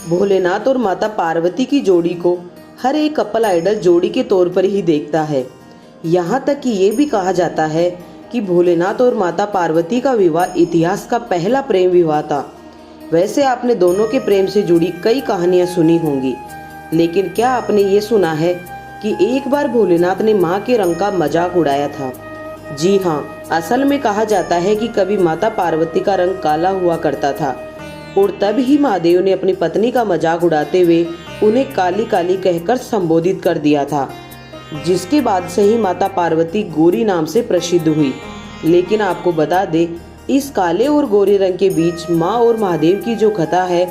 भोलेनाथ और माता पार्वती की जोड़ी को हर एक कपल आइडल जोड़ी के तौर पर ही देखता है। यहाँ तक कि ये भी कहा जाता है कि भोलेनाथ और माता पार्वती का विवाह इतिहास का पहला प्रेम विवाह था। वैसे आपने दोनों के प्रेम से जुड़ी कई कहानियां सुनी होंगी, लेकिन क्या आपने ये सुना है कि एक बार भोलेनाथ ने माँ के रंग का मजाक उड़ाया था? जी हाँ, असल में कहा जाता है कि कभी माता पार्वती का रंग काला हुआ करता था और तब ही महादेव ने अपनी पत्नी का मजाक उड़ाते हुए उन्हें काली काली कहकर संबोधित कर दिया था, जिसके बाद से ही माता पार्वती गोरी नाम से प्रसिद्ध हुई। लेकिन आपको बता दें, इस काले और गोरे रंग के बीच माँ और महादेव की जो कथा है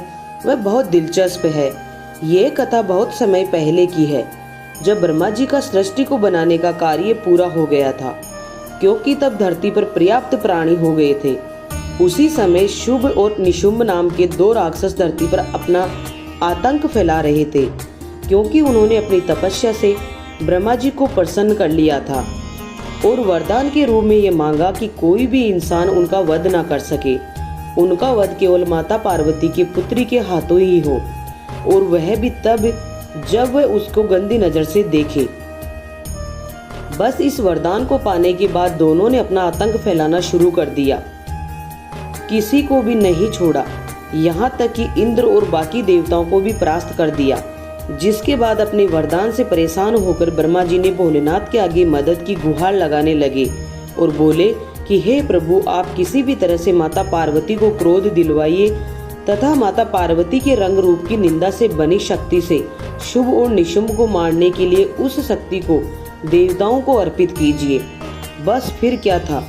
वह बहुत दिलचस्प है। ये कथा बहुत समय पहले की है, जब ब्रह्मा जी का सृष्टि को बनाने का कार्य पूरा हो गया था, क्योंकि तब धरती पर पर्याप्त प्राणी हो गए थे। उसी समय शुभ और निशुंभ नाम के दो राक्षस धरती पर अपना आतंक फैला रहे थे, क्योंकि उन्होंने अपनी तपस्या से ब्रह्मा जी को प्रसन्न कर लिया था और वरदान के रूप में ये मांगा कि कोई भी इंसान उनका वध न कर सके। उनका वध केवल माता पार्वती की पुत्री के हाथों ही हो, और वह भी तब जब वह उसको गंदी नजर से देखे। बस इस वरदान को पाने के बाद दोनों ने अपना आतंक फैलाना शुरू कर दिया, किसी को भी नहीं छोड़ा, यहाँ तक कि इंद्र और बाकी देवताओं को भी परास्त कर दिया। जिसके बाद अपने वरदान से परेशान होकर ब्रह्मा जी ने भोलेनाथ के आगे मदद की गुहार लगाने लगे और बोले कि हे प्रभु, आप किसी भी तरह से माता पार्वती को क्रोध दिलवाइए तथा माता पार्वती के रंग रूप की निंदा से बनी शक्ति से शुभ और निशुंभ को मारने के लिए उस शक्ति को देवताओं को अर्पित कीजिए। बस फिर क्या था,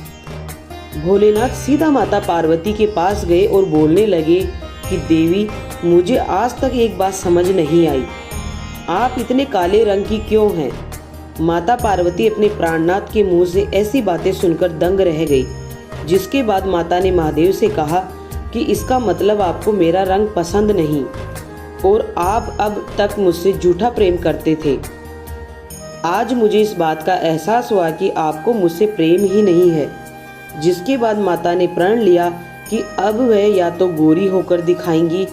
भोलेनाथ सीधा माता पार्वती के पास गए और बोलने लगे कि देवी, मुझे आज तक एक बात समझ नहीं आई, आप इतने काले रंग की क्यों हैं? माता पार्वती अपने प्राणनाथ के मुंह से ऐसी बातें सुनकर दंग रह गई, जिसके बाद माता ने महादेव से कहा कि इसका मतलब आपको मेरा रंग पसंद नहीं और आप अब तक मुझसे झूठा प्रेम करते थे। आज मुझे इस बात का एहसास हुआ कि आपको मुझसे प्रेम ही नहीं है। जिसके बाद माता ने प्रण लिया कि अब वह या तो गोरी होकर दिखाएंगी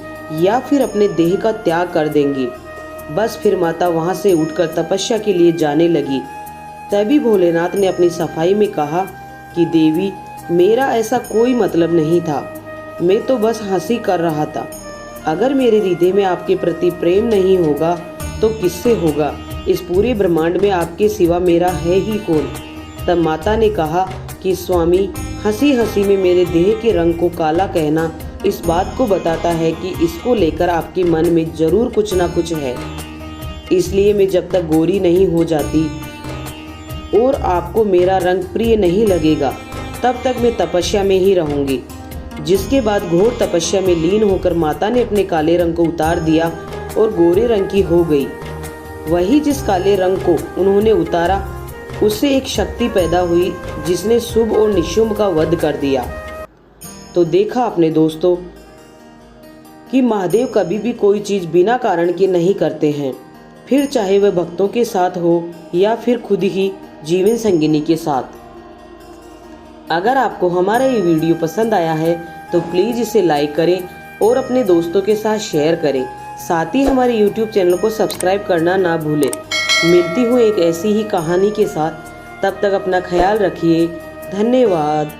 या फिर अपने देह का त्याग कर देंगी। बस फिर माता वहां से उठकर तपस्या के लिए जाने लगी। तभी भोलेनाथ ने अपनी सफाई में कहा कि देवी, मेरा ऐसा कोई मतलब नहीं था, मैं तो बस हंसी कर रहा था। अगर मेरे हृदय में आपके प्रति प्रेम नहीं होगा तो किससे होगा? इस पूरे ब्रह्मांड में आपके सिवा मेरा है ही कौन? तब माता ने कहा कि स्वामी, हंसी हंसी में मेरे देह के रंग को काला कहना इस बात को बताता है कि इसको लेकर आपके मन में जरूर कुछ ना कुछ है। इसलिए मैं जब तक गोरी नहीं हो जाती और आपको मेरा रंग प्रिय नहीं लगेगा, तब तक मैं तपस्या में ही रहूंगी। जिसके बाद घोर तपस्या में लीन होकर माता ने अपने काले रंग को उतार दिया और गोरे रंग की हो गई। वही जिस काले रंग को उन्होंने उतारा, उससे एक शक्ति पैदा हुई जिसने शुभ और निशुंभ का वध कर दिया। तो देखा आपने दोस्तों कि महादेव कभी भी कोई चीज बिना कारण के नहीं करते हैं, फिर चाहे वह भक्तों के साथ हो या फिर खुद ही जीवन संगिनी के साथ। अगर आपको हमारा ये वीडियो पसंद आया है तो प्लीज इसे लाइक करें और अपने दोस्तों के साथ शेयर करें। साथ ही हमारे YouTube चैनल को सब्सक्राइब करना ना भूलें। मिलती हूँ एक ऐसी ही कहानी के साथ, तब तक अपना ख्याल रखिए। धन्यवाद।